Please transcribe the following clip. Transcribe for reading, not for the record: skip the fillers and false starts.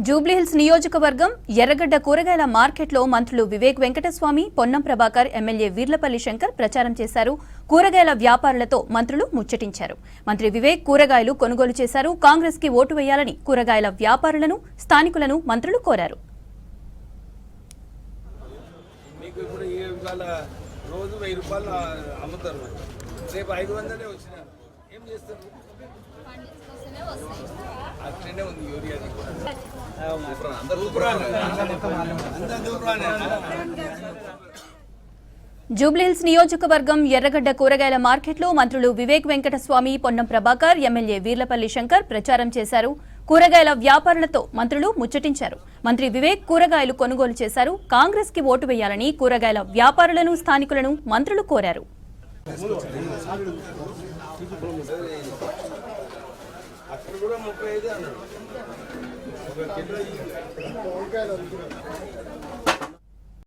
జూబ్లీహిల్స్ నియోజకవర్గం ఎర్రగడ్డ కూరగాయల మార్కెట్లో మంత్రులు వివేక్ వెంకటస్వామి, పొన్నం ప్రభాకర్, ఎమ్మెల్యే వీర్లపల్లి శంకర్ ప్రచారం చేశారు. కూరగాయల వ్యాపారులతో మంత్రులు ముచ్చటించారు. మంత్రి వివేక్ కూరగాయలు కొనుగోలు చేశారు. కాంగ్రెస్ కి ఓటు వేయాలని కూరగాయల వ్యాపారులను, స్థానికులను మంత్రులు కోరారు. జూబ్లీహిల్స్ నియోజకవర్గం ఎర్రగడ్డ కూరగాయల మార్కెట్లో మంత్రులు వివేక్ వెంకటస్వామి, పొన్నం ప్రభాకర్, ఎమ్మెల్యే వీర్లపల్లి శంకర్ ప్రచారం చేశారు. కూరగాయల వ్యాపారులతో మంత్రులు ముచ్చటించారు. మంత్రి వివేక్ కూరగాయలు కొనుగోలు చేశారు. కాంగ్రెస్ కి ఓటు వేయాలని కూరగాయల వ్యాపారులను, స్థానికులను మంత్రులు కోరారు. అక్కడ కూడా 35 అన్నాడు.